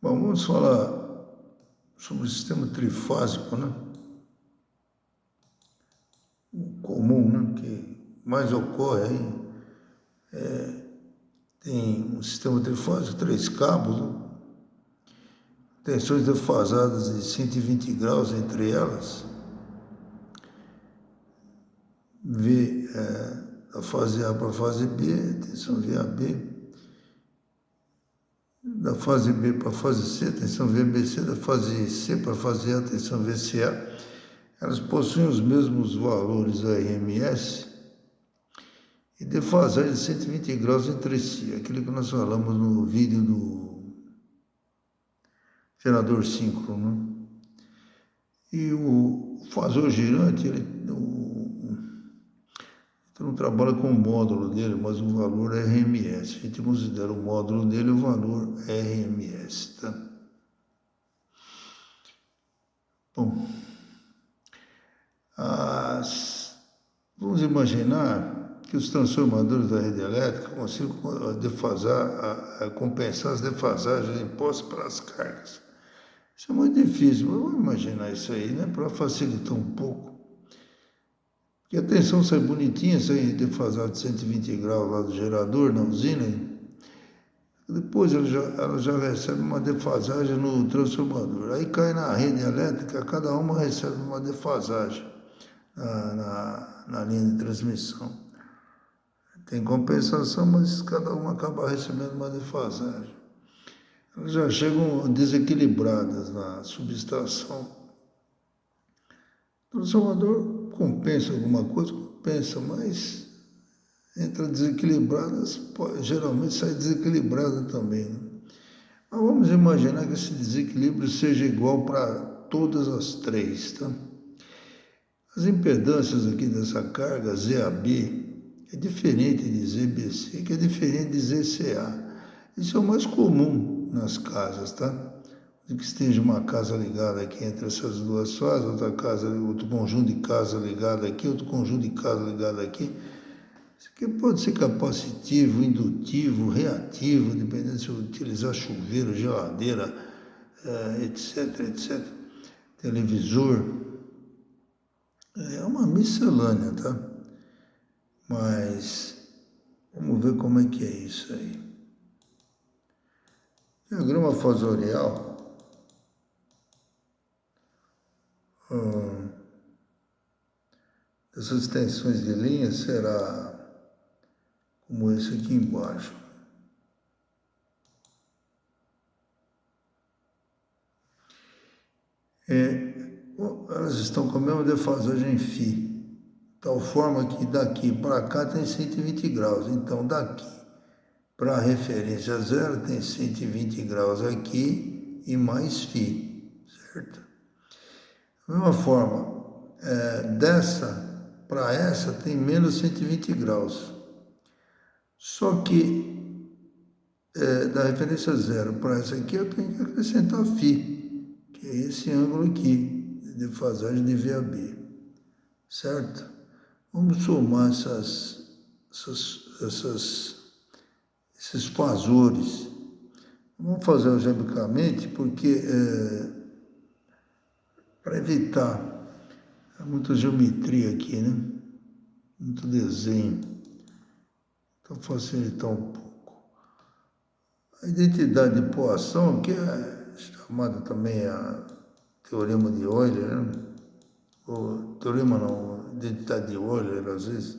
Bom, vamos falar sobre o sistema trifásico, né? O comum, né? Que mais ocorre aí. Tem um sistema trifásico, 3 cabos, né? Tensões defasadas de 120 graus entre elas. V da fase A para a fase B, tensão VAB. Da fase B para a fase C, tensão VBC. Da fase C para a fase A, tensão VCA. Elas possuem os mesmos valores RMS e defasagem de 120 graus entre si, aquilo que nós falamos no vídeo do gerador síncrono, né? E o fasor girante, ele não trabalha com o módulo dele, mas o valor é RMS. A gente considera o módulo dele o valor RMS, tá? Bom, vamos imaginar que os transformadores da rede elétrica consigam compensar as defasagens impostas pelas cargas. Isso é muito difícil, mas vamos imaginar isso aí, né? Para facilitar um pouco. Porque a tensão sai bonitinha, sai defasada de 120 graus lá do gerador, na usina. Depois ela já recebe uma defasagem no transformador. Aí cai na rede elétrica, cada uma recebe uma defasagem na linha de transmissão. Tem compensação, mas cada uma acaba recebendo uma defasagem. Elas já chegam desequilibradas na subestação. O transformador compensa alguma coisa, compensa, mas entra desequilibradas, geralmente sai desequilibrada também, né? Mas vamos imaginar que esse desequilíbrio seja igual para todas as três, tá? As impedâncias aqui dessa carga, ZAB, é diferente de ZBC, que é diferente de ZCA. Isso é o mais comum nas casas, tá? Que esteja uma casa ligada aqui entre essas duas fases, outro conjunto de casa ligado aqui, outro conjunto de casa ligado aqui. Isso aqui pode ser capacitivo, indutivo, reativo, dependendo se eu utilizar chuveiro, geladeira, etc, etc. Televisor. É uma miscelânea, tá? Mas vamos ver como é que é isso aí. Diagrama fasorial. Essas tensões de linha será como esse aqui embaixo. Elas estão com a mesma defasagem φ, de tal forma que daqui para cá tem 120 graus. Então, daqui para a referência zero tem 120 graus aqui e mais φ, certo? Da mesma forma, dessa para essa tem menos 120 graus. Só que da referência zero para essa aqui eu tenho que acrescentar φ, que é esse ângulo aqui, de defasagem de VAB, certo? Vamos somar esses fasores. Vamos fazer algebricamente, porque para evitar muita geometria aqui, né? Muito desenho. Então, facilitar um pouco. A identidade de Poisson, que é chamada também a teorema de Euler, né? Ou teorema não, identidade de Euler, às vezes.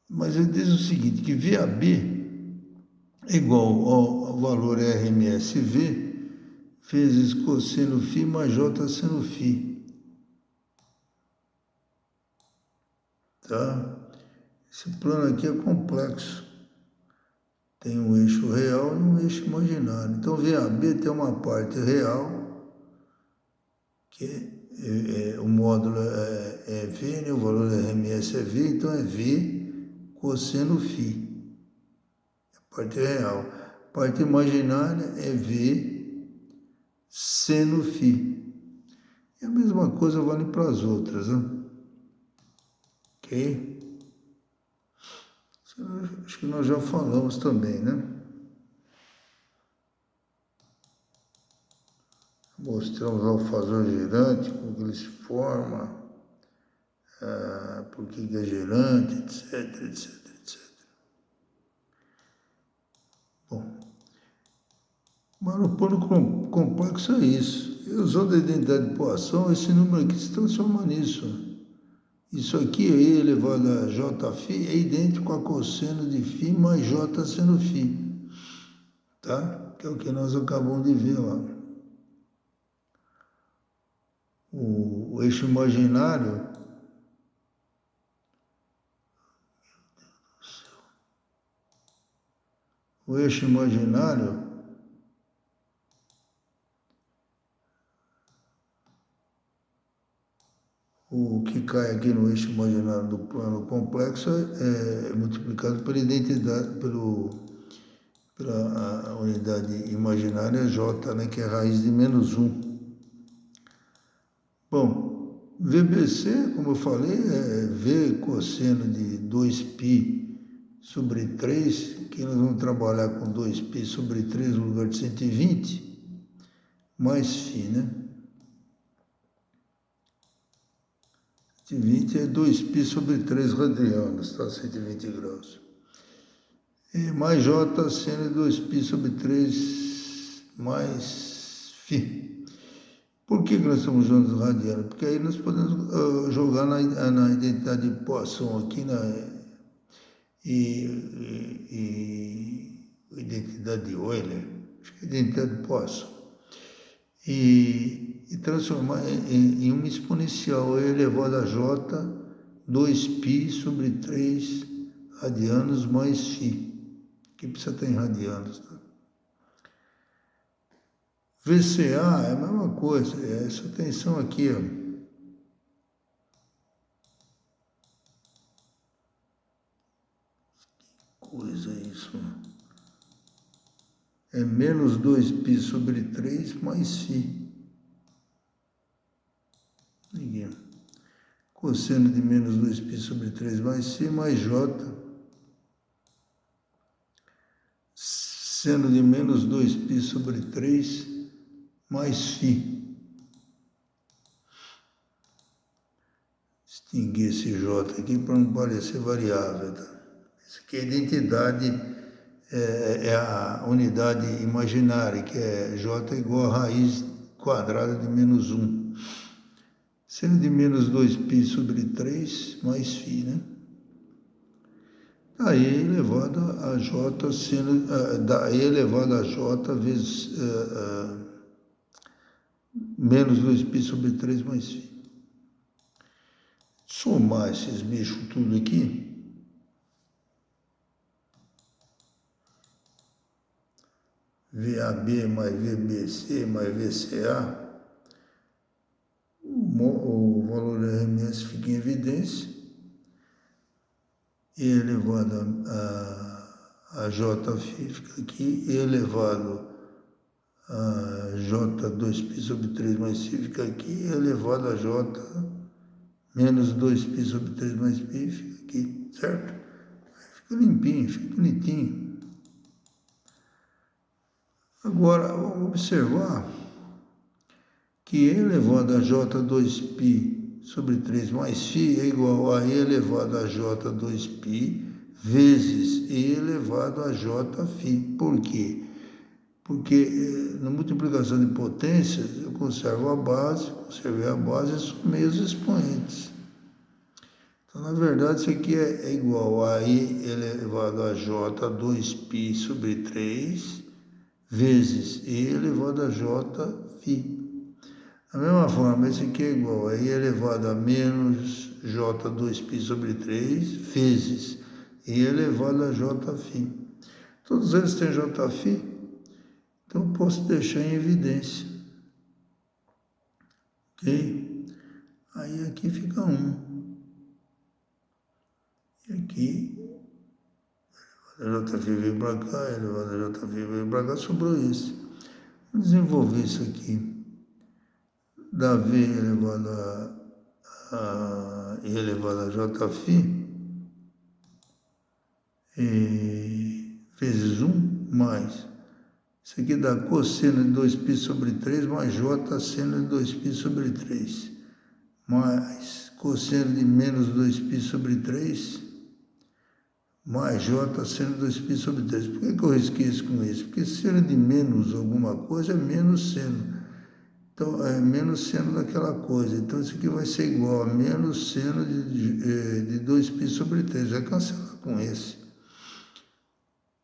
Mas ele diz o seguinte, que VAB é igual ao valor RMSV vezes cosseno φ mais J seno φ. Tá? Esse plano aqui é complexo. Tem um eixo real e um eixo imaginário. Então, VAB tem uma parte real, que o módulo é V, né? O valor da RMS é V, então é V cosseno φ. A parte real. A parte imaginária é V seno φ. E a mesma coisa vale para as outras, né? Ok? Acho que nós já falamos também, né? Mostramos lá o fasor girante, como que ele se forma, por que é girante, etc, etc, etc. Bom, monopólio complexo é isso. Usando a identidade de Poisson, esse número aqui se transforma nisso. Isso aqui, E elevado a Jφ, é idêntico a cosseno de φ mais J seno φ. Tá? Que é o que nós acabamos de ver lá. O eixo imaginário, o eixo imaginário, o que cai aqui no eixo imaginário do plano complexo é multiplicado pela identidade, pela unidade imaginária J, né, que é a raiz de -1. Bom, VBC, como eu falei, é V cosseno de 2π sobre 3, que nós vamos trabalhar com 2π sobre 3 no lugar de 120, mais φ, né? 120 é 2π sobre 3 radianos, tá? 120 graus. E mais J seno de 2π sobre 3 mais φ. Por que nós estamos usando radiano? Porque aí nós podemos jogar na identidade de Poisson aqui, identidade de Euler, acho que é identidade de Poisson, e transformar em uma exponencial E elevado a J 2π sobre 3 radianos mais φ, que precisa estar em radianos, tá? VCA é a mesma coisa, é essa tensão aqui, ó. Coisa isso. É menos 2π sobre 3 mais φ. Aqui. Cosseno de menos 2π sobre 3 mais φ mais J. Seno de menos 2π sobre 3 mais φ. Extinguir esse J aqui para não parecer variável, tá? Isso aqui é a identidade, é a unidade imaginária, que é J igual a raiz quadrada de -1. Seno de menos 2π sobre 3 mais φ, né? Aí elevado a J, seno, E elevado a J vezes menos 2π sobre 3 mais φ. Somar esses bichos tudo aqui, VAB mais VBC mais VCA, o valor da RMS fica em evidência, E elevado a Jφ fica aqui, E elevado a J 2π sobre 3 mais φ fica aqui, E elevado a J menos 2π sobre 3 mais π fica aqui, certo? Fica limpinho, fica bonitinho. Agora, vamos observar que E elevado a J 2π sobre 3 mais φ é igual a E elevado a J 2π vezes E elevado a Jφ. Por quê? Porque na multiplicação de potências eu conservo a base, conservei a base e somei os expoentes. Então, na verdade, isso aqui é igual a E elevado a J 2π sobre 3 vezes E elevado a Jφ. Da mesma forma, esse aqui é igual a I elevado a menos J 2π sobre 3 vezes I elevado a Jφ. Todos eles têm Jφ, então eu posso deixar em evidência. Ok? Aí aqui fica 1. E aqui, Jφ veio para cá, elevado a Jφ veio para cá, sobrou isso. Vamos desenvolver isso aqui. Da V elevado a I elevado a Jφ vezes 1 mais Isso aqui dá cosseno de 2π sobre 3 mais j seno de 2π sobre 3, mais cosseno de menos 2π sobre 3, mais j seno de 2π sobre 3. Por que eu risquei isso com isso? Porque seno de menos alguma coisa é menos seno. Então, é menos seno daquela coisa. Então, isso aqui vai ser igual a menos seno de 2π sobre 3. Vai cancelar com esse.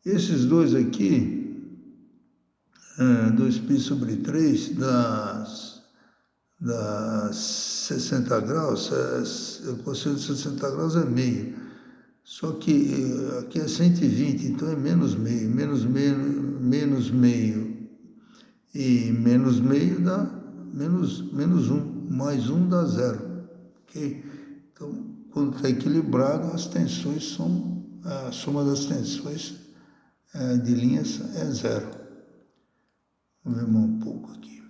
Esses dois aqui, 2π sobre 3 dá 60 graus, o cosseno de 60 graus é meio. Só que aqui é 120, então é menos meio. Menos meio e menos meio dá menos 1. Mais 1 dá 0. Ok? Então, quando está equilibrado, as tensões são, a soma das tensões de linhas é 0. Vamos ver um pouco aqui.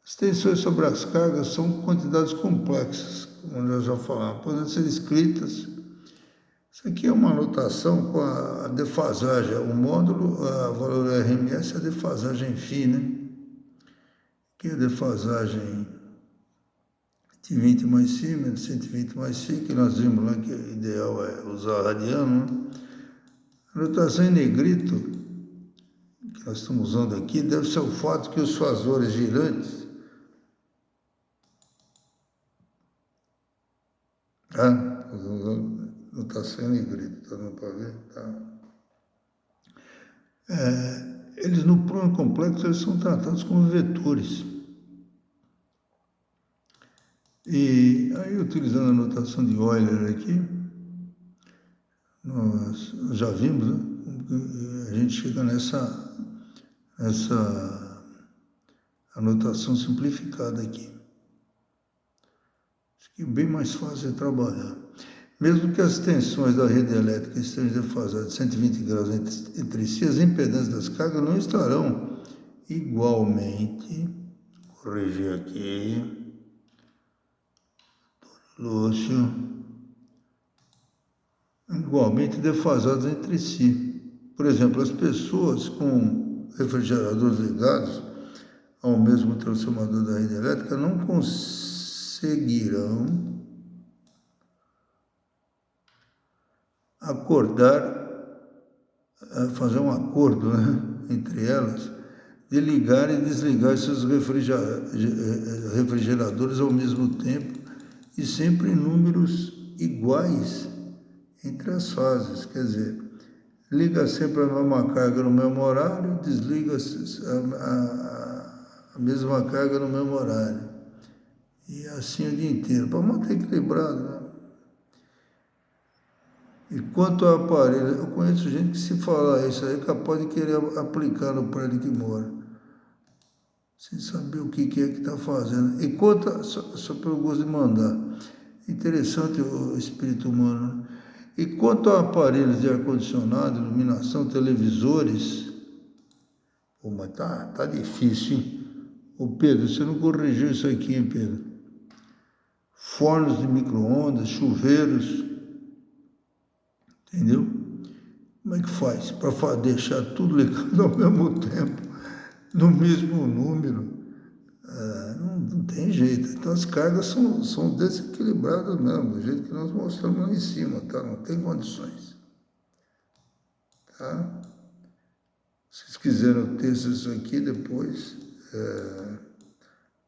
As tensões sobre as cargas são quantidades complexas, como nós já falamos, podem ser escritas. Isso aqui é uma anotação com a defasagem. O módulo, o valor RMS é a defasagem φ, né? Que é a defasagem de 20 mais φ, menos 120 mais φ, que nós vimos lá que o ideal é usar radiano, né? A notação em negrito, que nós estamos usando aqui, deve ser o fato que os fasores girantes, estamos usando notação em negrito, tá dando para ver? Tá. Eles no plano complexo eles são tratados como vetores. E aí, utilizando a notação de Euler aqui, nós já vimos, né? A gente chega nessa anotação simplificada aqui. Acho que é bem mais fácil de trabalhar. Mesmo que as tensões da rede elétrica estejam defasadas de 120 graus entre si, as impedâncias das cargas não estarão igualmente, vou corrigir aqui, Lúcio, igualmente defasadas entre si. Por exemplo, as pessoas com refrigeradores ligados ao mesmo transformador da rede elétrica não conseguirão fazer um acordo, né, entre elas, de ligar e desligar seus refrigeradores ao mesmo tempo e sempre em números iguais entre as fases. Quer dizer, liga sempre a mesma carga no mesmo horário, desliga a mesma carga no mesmo horário. E assim o dia inteiro, para manter equilibrado, né? E quanto ao aparelho, eu conheço gente que se falar isso aí é capaz de querer aplicar no prédio que mora, sem saber o que é que está fazendo. E quanto, só pelo gosto de mandar, interessante o espírito humano, né? E quanto a aparelhos de ar-condicionado, iluminação, televisores, pô, mas tá difícil, hein? Ô Pedro, você não corrigiu isso aqui, hein, Pedro? Fornos de micro-ondas, chuveiros, entendeu? Como é que faz para deixar tudo ligado ao mesmo tempo, no mesmo número? Não tem jeito. Então as cargas são desequilibradas mesmo, do jeito que nós mostramos lá em cima, tá? Não tem condições. Tá? Se vocês quiserem o texto disso aqui, depois,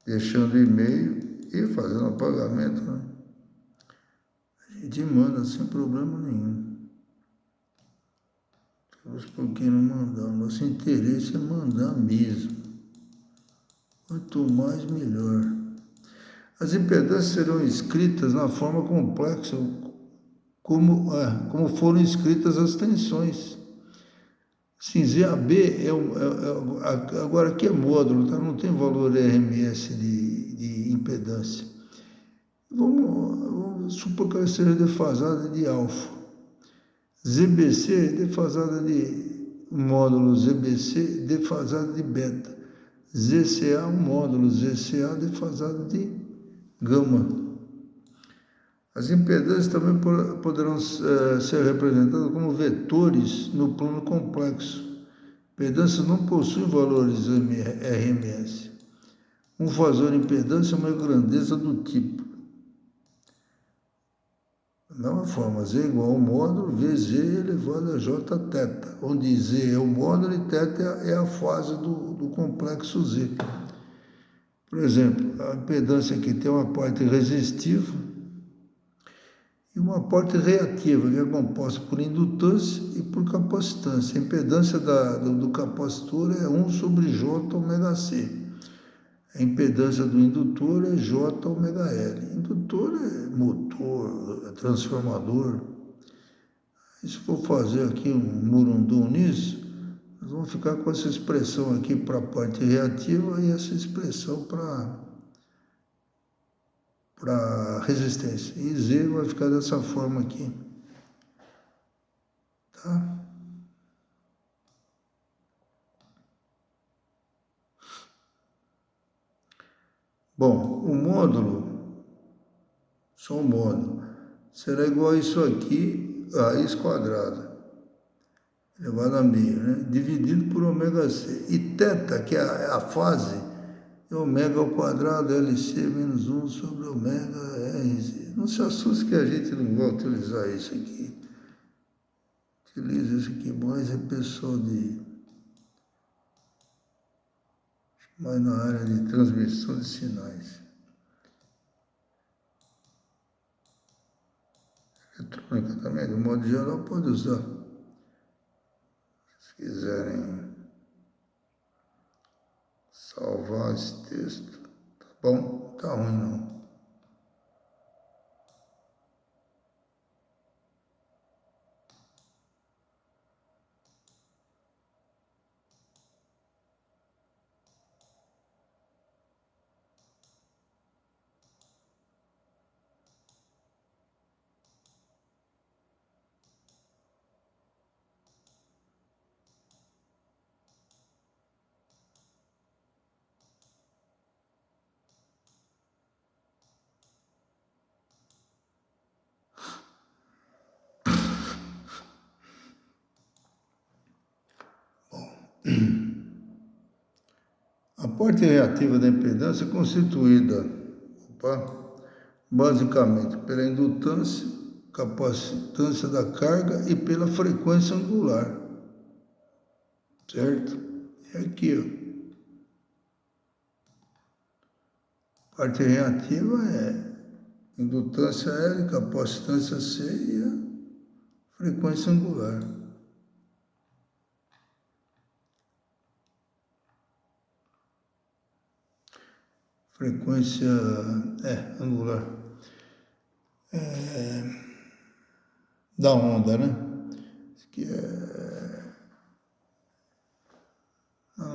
deixando o e-mail e fazendo o pagamento, né? A gente manda sem problema nenhum. Por que não mandar? Nosso interesse é mandar mesmo. Quanto mais, melhor. As impedâncias serão escritas na forma complexa, como foram escritas as tensões. Sim, ZAB agora aqui é módulo, tá? Não tem valor RMS de impedância. Vamos supor que ela seja defasada de alfa. ZBC defasada de módulo, ZBC defasada de beta. ZCA um módulo, ZCA defasado de gama. As impedâncias também poderão ser representadas como vetores no plano complexo, Impedância não possui valores RMS. Um fator de impedância é uma grandeza do tipo. Da mesma forma, Z igual ao módulo VZ elevado a J θ, onde Z é o módulo e θ é a fase do complexo Z. Por exemplo, a impedância aqui tem uma parte resistiva e uma parte reativa, que é composta por indutância e por capacitância. A impedância do capacitor é 1 sobre J ômega C. A impedância do indutor é J ômega L. Indutor é motor, é transformador. E se for fazer aqui um murundum nisso, nós vamos ficar com essa expressão aqui para a parte reativa e essa expressão para resistência. E Z vai ficar dessa forma aqui. Tá? Bom, o módulo, só o módulo, será igual a isso aqui, a raiz quadrada, elevado a meio, né? Dividido por ômega C. E θ, que é a fase, é ômega ao quadrado LC menos 1 sobre ômega RZ. Não se assuste que a gente não vai utilizar isso aqui. Utiliza isso aqui mais é pessoal mais na área de transmissão de sinais. Eletrônica também, de modo geral, pode usar. Se quiserem salvar esse texto, tá bom? Tá ruim não. A parte reativa da impedância é constituída, basicamente, pela indutância, capacitância da carga e pela frequência angular. Certo? É aqui, ó. Parte reativa é indutância L, capacitância C e a frequência angular. Frequência angular. Da onda, né? Isso aqui é a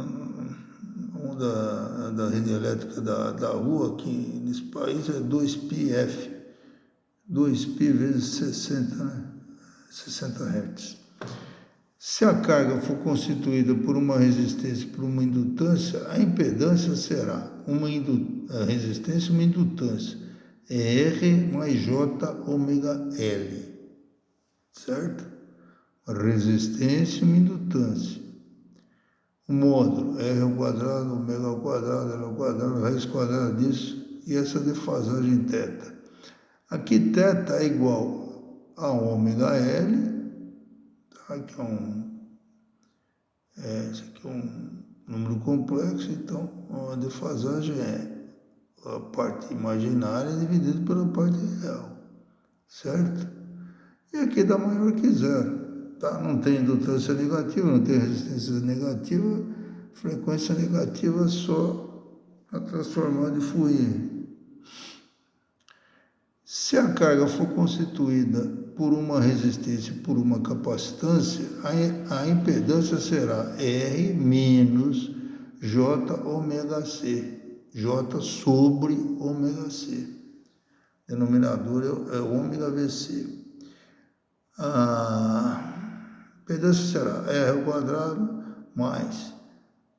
onda da rede elétrica da rua aqui nesse país é 2πf. 2π vezes 60, né? 60 Hz. Se a carga for constituída por uma resistência e por uma indutância, a impedância será a resistência e uma indutância. É R mais J ômega L. Certo? Uma resistência e uma indutância. O módulo R ao quadrado, ômega ao quadrado, L ao quadrado, raiz quadrada disso e essa defasagem θ. Aqui θ é igual a ômega L. Aqui esse aqui é um número complexo, então a defasagem é a parte imaginária dividida pela parte real, certo? E aqui dá maior que zero, tá? Não tem indutância negativa, não tem resistência negativa, frequência negativa só para transformar de fluir. Se a carga for constituída por uma resistência e por uma capacitância, a impedância será R menos J ômega C, J sobre ômega C. Denominador é ômega VC. A impedância será R ao quadrado mais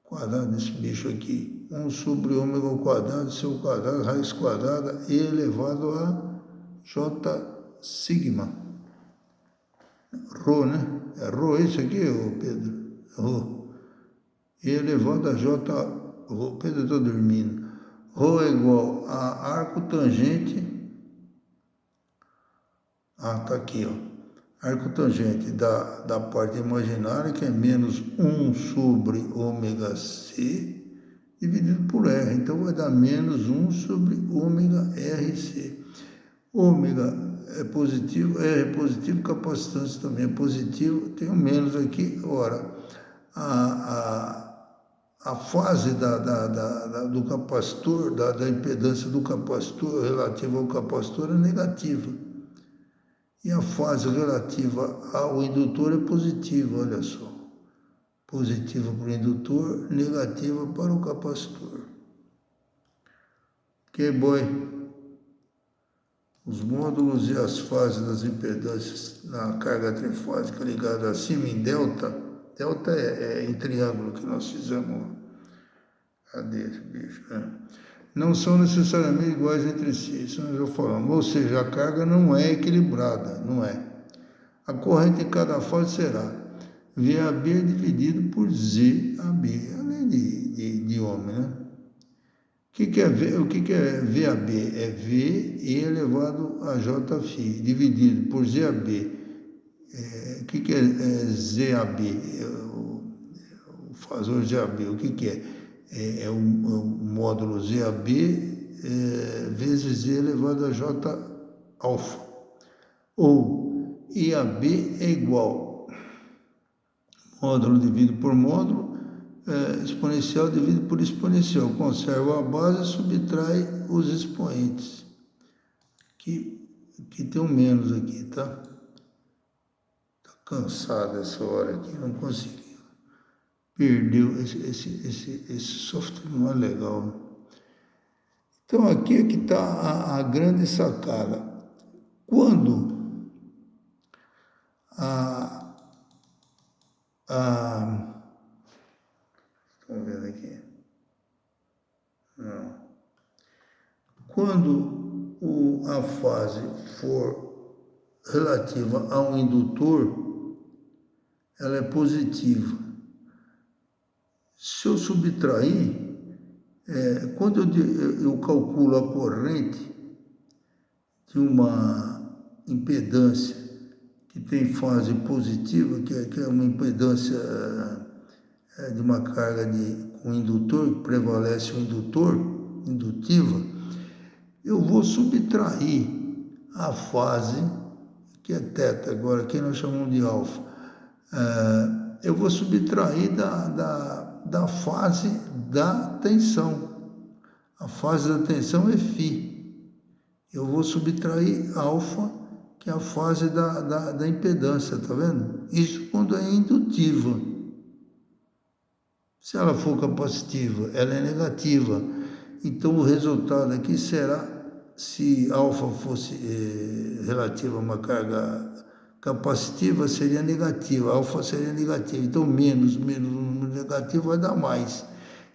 quadrado desse bicho aqui, 1 sobre ômega ao quadrado, seu quadrado, raiz quadrada, e elevado a J sigma. Rho, né? É Rho isso aqui, ô Pedro? Rho. elevado a J, Pedro, eu estou dormindo, Rho é igual a arco tangente, tá aqui, arco tangente da parte imaginária, que é menos 1 sobre ômega C, dividido por R. Então, vai dar menos 1 sobre ômega RC. Ômega é positivo, R é positivo, capacitância também é positivo, tem um menos aqui. Ora, a fase do capacitor, da impedância do capacitor relativa ao capacitor é negativa. E a fase relativa ao indutor é positiva, olha só. Positiva para o indutor, negativa para o capacitor. Ok, boy? Os módulos e as fases das impedâncias na carga trifásica ligada acima em delta. Delta é em triângulo que nós fizemos. Cadê esse bicho? Não são necessariamente iguais entre si, isso nós já falamos. Ou seja, a carga não é equilibrada, não é. A corrente em cada fase será VAB dividido por ZAB, além de homem, né? O que é VAB? É V elevado a Jφ, dividido por ZAB. O que é ZAB? O fasor ZAB, o que é? É o módulo ZAB vezes Z elevado a J alfa. Ou IAB é igual módulo dividido por módulo, exponencial dividido por exponencial. Conserva a base e subtrai os expoentes. Que tem um menos aqui, tá? Tá cansado essa hora aqui, não consegui. Perdeu, esse software não é legal. Então aqui é que está a grande sacada. Quando estão vendo aqui? Não. Quando a fase for relativa a um indutor, ela é positiva. Se eu subtrair, quando eu calculo a corrente de uma impedância que tem fase positiva, que é uma impedância de uma carga com indutor, que prevalece o indutor, indutiva, eu vou subtrair a fase, que é θ agora, que nós chamamos de alfa, eu vou subtrair da fase da tensão. A fase da tensão é φ. Eu vou subtrair alfa, que é a fase da impedância, tá vendo? Isso quando é indutiva. Se ela for capacitiva, ela é negativa. Então o resultado aqui será, se alfa fosse relativa a uma carga capacitiva, seria negativa, alfa seria negativa. Então menos um negativo vai dar mais.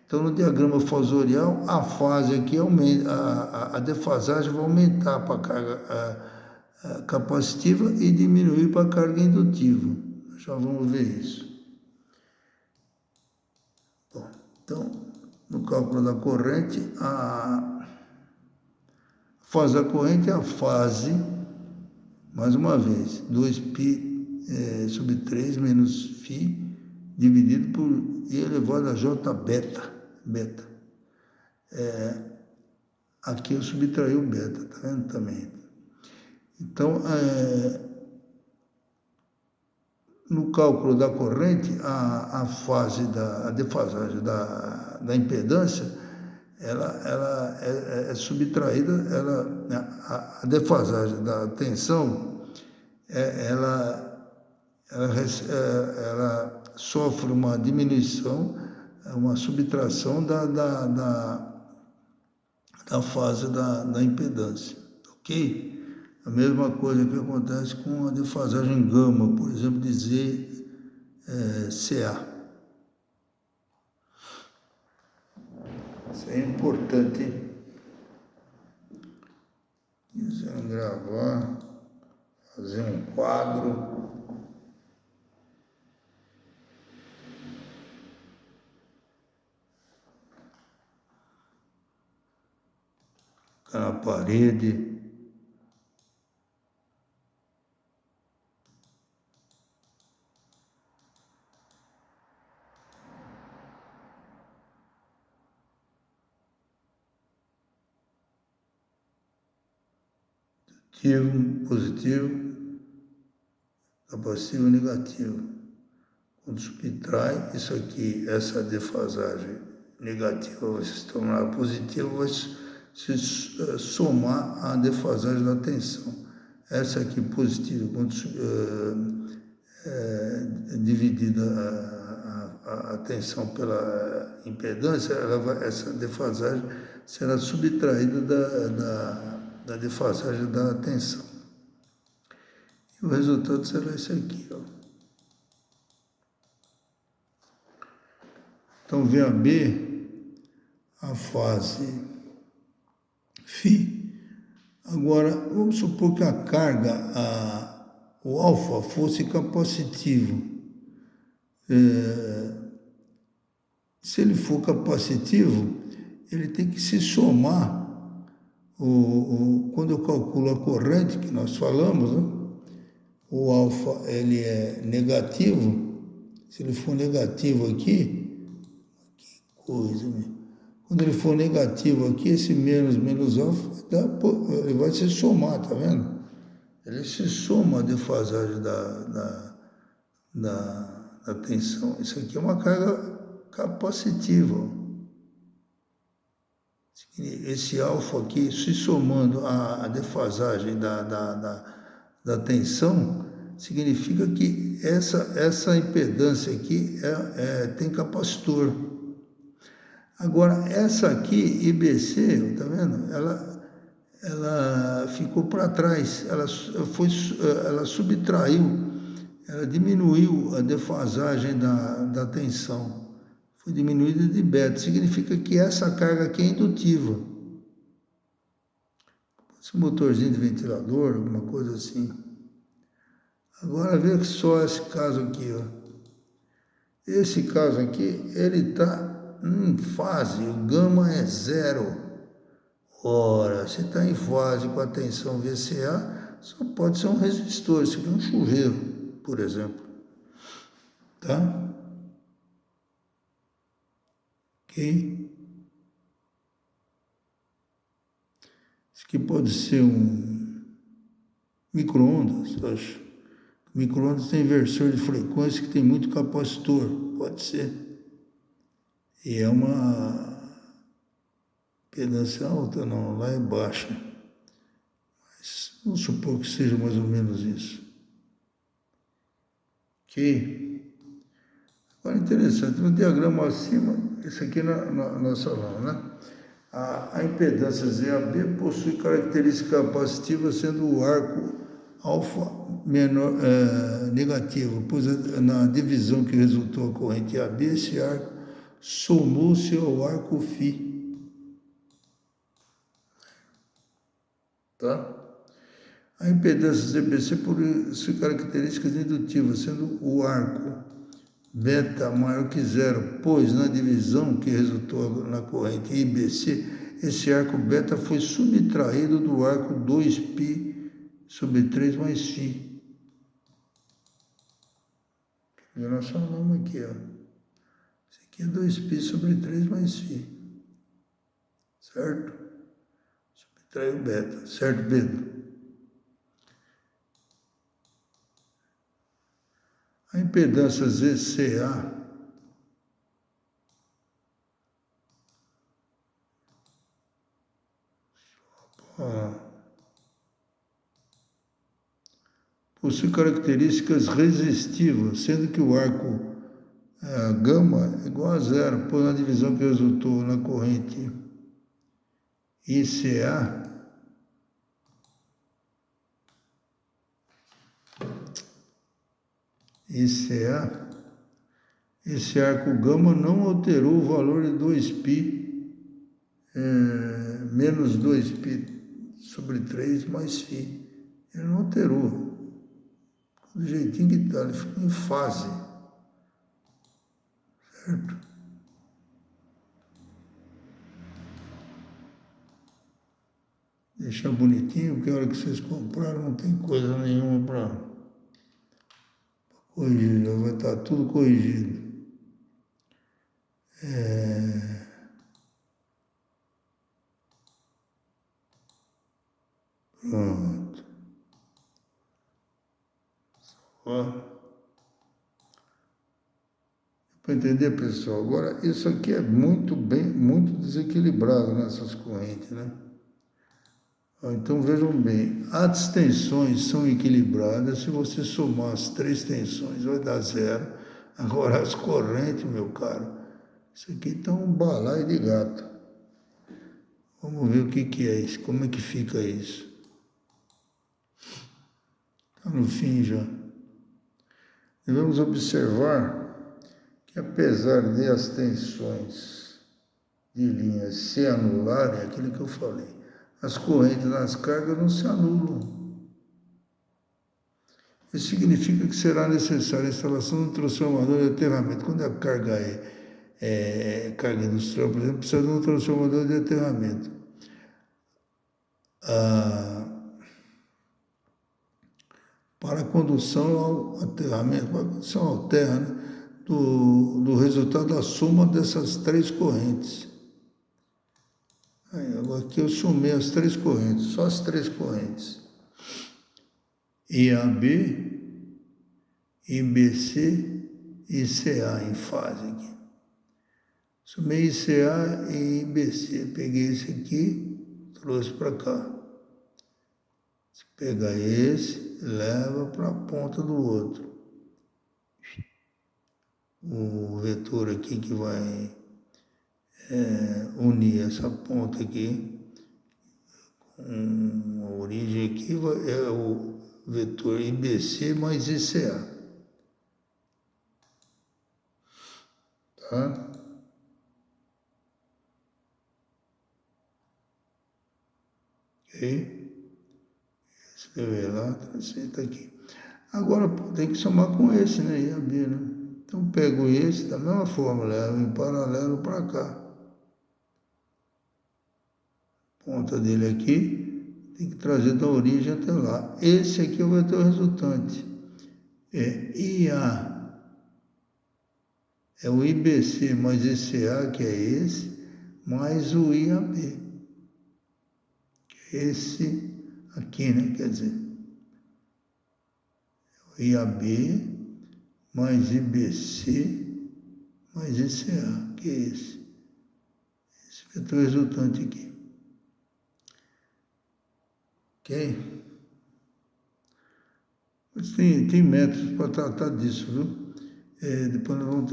Então no diagrama fasorial, a fase aqui aumenta, a defasagem vai aumentar para a carga capacitiva e diminuir para a carga indutiva. Já vamos ver isso. Bom, então, no cálculo da corrente, a fase da corrente é a fase, mais uma vez, 2π sobre 3 menos φ dividido por I elevado a J beta. Aqui eu subtraí o beta, tá vendo também? Então, no cálculo da corrente, a fase a defasagem da impedância, ela é subtraída, a defasagem da tensão, ela sofre uma diminuição, uma subtração da fase da impedância, ok? A mesma coisa que acontece com a defasagem gama, por exemplo, de CA. Isso é importante. Quiser gravar, fazer um quadro. fica na parede. Positivo, capacitivo e negativo. Quando subtrai isso aqui, essa defasagem negativa vai se tornar positiva, vai se somar à defasagem da tensão. Essa aqui positiva, quando dividida a tensão pela impedância, essa defasagem será subtraída da defasagem da tensão. E o resultado será esse aqui, ó. Então, VAB, a fase φ. Agora, vamos supor que a carga, o alfa, fosse capacitivo. Se ele for capacitivo, ele tem que se somar. Quando eu calculo a corrente que nós falamos, né? O alfa ele é negativo. Se ele for negativo aqui, coisa, né? Quando ele for negativo aqui, esse menos alfa, ele vai se somar, tá vendo? Ele se soma a defasagem da tensão. Isso aqui é uma carga capacitiva. Esse alfa aqui, se somando a defasagem da tensão, significa que essa impedância aqui tem capacitor. Agora, essa aqui, IBC, tá vendo? Ela ficou para trás, ela subtraiu, ela diminuiu a defasagem da tensão. Foi diminuída de beta. Significa que essa carga aqui é indutiva. Esse motorzinho de ventilador, alguma coisa assim. Agora, veja só esse caso aqui, ó. Esse caso aqui, ele está em fase, o gama é 0. Ora, se está em fase com a tensão VCA, só pode ser um resistor, isso aqui é um chuveiro, por exemplo. Tá? Ok? Isso aqui pode ser um micro-ondas, acho. Micro-ondas tem inversor de frequência que tem muito capacitor, pode ser. E é uma impedância alta, não, lá é baixa. Mas vamos supor que seja mais ou menos isso. Ok? Agora, interessante, no diagrama acima, esse aqui na salão, né? A impedância ZAB possui característica capacitiva, sendo o arco alfa menor, negativo, pois na divisão que resultou a corrente AB, esse arco somou-se ao arco φ. Tá? A impedância ZBC possui características indutivas, sendo o arco beta maior que zero, pois na divisão que resultou na corrente IBC, esse arco beta foi subtraído do arco 2π sobre 3 mais φ. Nós falamos aqui, ó. Isso aqui é 2π sobre 3 mais φ. Certo? Subtrai o beta. Certo, Pedro? A impedância ZCA possui características resistivas, sendo que o arco gama é igual a zero, pois na divisão que resultou na corrente ICA, esse arco gama não alterou o valor de 2π menos 2π sobre 3 mais φ. Ele não alterou. Do jeitinho que está, ele ficou em fase. Certo? deixar bonitinho, porque a hora que vocês compraram não tem coisa nenhuma para corrigir, já vai estar tudo corrigido. Pronto. Ó. Para entender, pessoal? Agora, isso aqui é muito desequilibrado nessas correntes, né? Então, vejam bem, as tensões são equilibradas, se você somar as 3 tensões vai dar 0. Agora, as correntes, meu caro, isso aqui está um balaio de gato. Vamos ver o que é isso, como é que fica isso. Está no fim já. Devemos observar que apesar de as tensões de linhas se anularem, é aquilo que eu falei, as correntes nas cargas não se anulam. Isso significa que será necessária a instalação de um transformador de aterramento. Quando a carga é carga industrial, por exemplo, precisa de um transformador de aterramento. Para a condução ao aterramento, para a condução ao terra, né? do resultado da soma dessas 3 correntes. Aí, agora aqui eu somei as 3 correntes, só as 3 correntes. IAB, IBC e ICA em fase aqui. Somei ICA e IBC. Peguei esse aqui, trouxe para cá. Se pegar esse, leva para a ponta do outro. O vetor aqui que vai unir essa ponta aqui com a origem aqui é o vetor IBC mais ICA. Tá? Ok? Escrever lá, está aqui. Agora tem que somar com esse, né? IAB, né? Então pego esse da mesma forma, levo em paralelo para cá. Ponta dele aqui, tem que trazer da origem até lá. Esse aqui vai ter o resultante. É IA, é o IBC mais ICA, que é esse, mais o IAB. Que é esse aqui, né? Quer dizer, o IAB mais IBC mais ICA, que é esse. Esse vai ter o resultante aqui. Ok? Mas tem métodos para tratar disso, viu? Depois nós vamos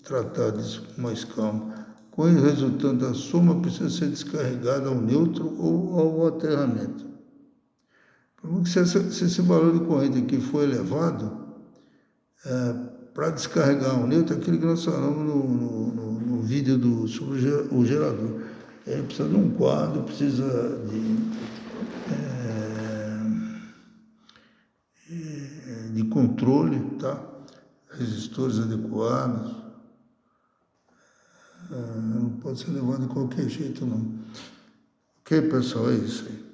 tratar disso com mais calma. Com o resultante da soma, precisa ser descarregada ao neutro ou ao aterramento. Se esse valor de corrente aqui for elevado, para descarregar ao neutro, é aquilo que nós falamos no vídeo sobre o gerador. Precisa de um quadro, precisa de controle, tá? Resistores adequados. Não pode ser levado de qualquer jeito, não. Ok, pessoal, é isso aí.